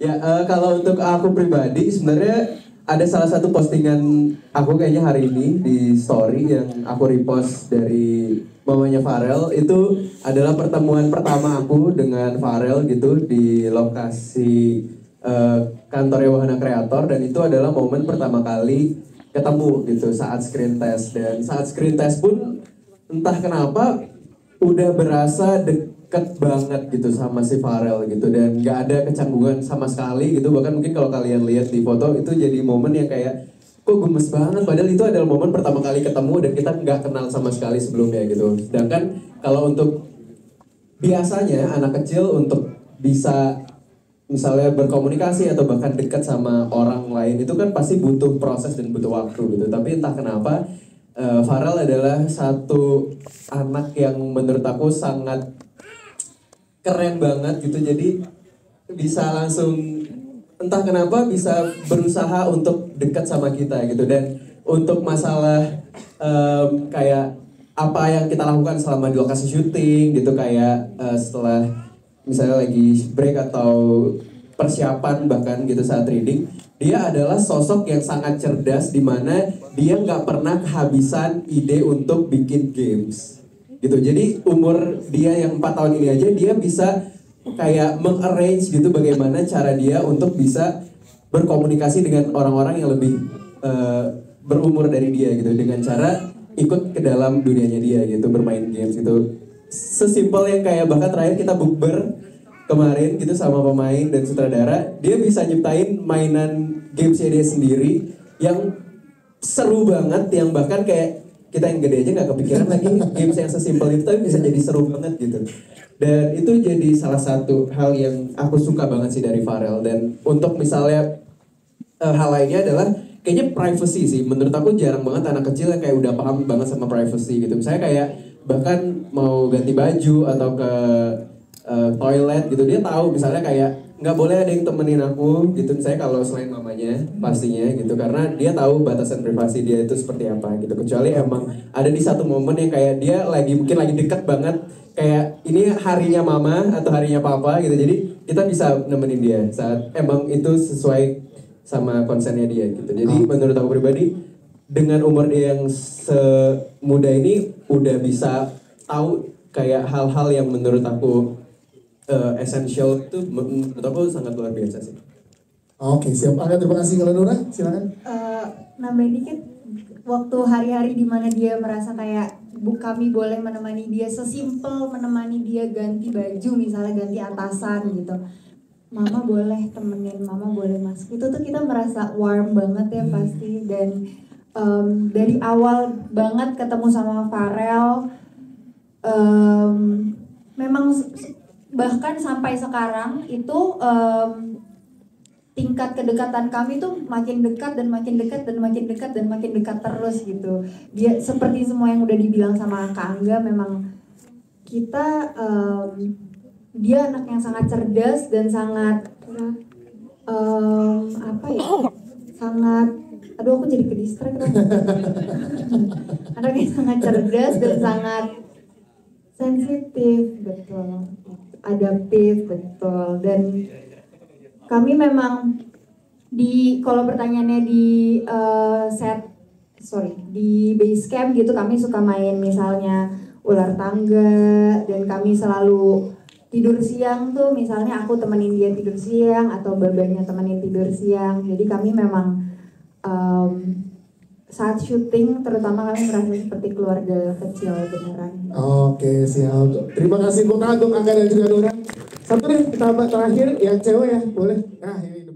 Ya, kalau untuk aku pribadi sebenarnya ada salah satu postingan aku kayaknya hari ini di story yang aku repost dari mamanya Farel. Itu adalah pertemuan pertama aku dengan Farel gitu di lokasi kantornya Wahana Kreator, dan itu adalah momen pertama kali ketemu gitu saat screen test. Dan saat screen test pun entah kenapa udah berasa deket banget gitu sama si Farel gitu, dan nggak ada kecanggungan sama sekali gitu. Bahkan mungkin kalau kalian lihat di foto itu jadi momen yang kayak kok gemes banget, padahal itu adalah momen pertama kali ketemu dan kita nggak kenal sama sekali sebelumnya gitu. Sedangkan kalau untuk biasanya anak kecil untuk bisa misalnya berkomunikasi atau bahkan dekat sama orang lain itu kan pasti butuh proses dan butuh waktu gitu. Tapi entah kenapa Farel adalah satu anak yang menurut aku sangat keren banget gitu. Jadi bisa langsung entah kenapa bisa berusaha untuk dekat sama kita gitu. Dan untuk masalah kayak apa yang kita lakukan selama di lokasi syuting gitu, kayak setelah misalnya lagi break atau persiapan bahkan gitu saat reading, dia adalah sosok yang sangat cerdas di mana dia nggak pernah kehabisan ide untuk bikin games gitu. Jadi umur dia yang 4 tahun ini aja dia bisa kayak mengarrange gitu bagaimana cara dia untuk bisa berkomunikasi dengan orang-orang yang lebih berumur dari dia gitu, dengan cara ikut ke dalam dunianya dia gitu, bermain games gitu. Sesimpel yang kayak bahkan terakhir kita bukber kemarin gitu sama pemain dan sutradara, dia bisa nyiptain mainan gamesnya dia sendiri yang seru banget, yang bahkan kayak kita yang gede aja nggak kepikiran lagi games yang sesimpel itu tapi bisa jadi seru banget gitu. Dan itu jadi salah satu hal yang aku suka banget sih dari Farel. Dan untuk misalnya hal lainnya adalah kayaknya privacy sih. Menurut aku jarang banget anak kecil yang kayak udah paham banget sama privacy gitu. Misalnya kayak bahkan mau ganti baju atau ke toilet gitu, dia tahu misalnya kayak nggak boleh ada yang temenin aku gitu, misalnya kalau selain mamanya pastinya gitu, karena dia tahu batasan privasi dia itu seperti apa gitu. Kecuali emang ada di satu momen yang kayak dia lagi mungkin lagi deket banget, kayak ini harinya mama atau harinya papa gitu, jadi kita bisa nemenin dia saat emang itu sesuai sama konsennya dia gitu. Jadi menurut aku pribadi dengan umur dia yang semuda ini udah bisa tahu kayak hal-hal yang menurut aku essential, itu menurut aku sangat luar biasa sih. Oke, siap. Angga, terima kasih. Kalau Nura, silakan. Nambahin dikit, waktu hari-hari dimana dia merasa kayak kami boleh menemani dia, sesimpel menemani dia ganti baju, misalnya ganti atasan gitu. Mama boleh temenin, mama boleh masuk. Itu tuh kita merasa warm banget ya pasti. Dan dari awal banget ketemu sama Farel, memang bahkan sampai sekarang itu tingkat kedekatan kami tuh makin dekat dan makin dekat dan makin dekat dan makin dekat terus gitu. Dia seperti semua yang udah dibilang sama Kak Angga, memang kita dia anak yang sangat cerdas dan sangat apa ya, sangat, aduh aku jadi kedistrek anak yang sangat cerdas dan sangat sensitif, betul, adaptif, betul. Dan kami memang kalau pertanyaannya di di base camp gitu, kami suka main misalnya ular tangga, dan kami selalu tidur siang tuh, misalnya aku temenin dia tidur siang atau babanya temenin tidur siang. Jadi kami memang saat syuting terutama kami merasa seperti keluarga kecil beneran. Oke, siap. Terima kasih untuk Angga dan juga Nura. Satu deh, kita terakhir yang cewek ya, boleh. Nah, ini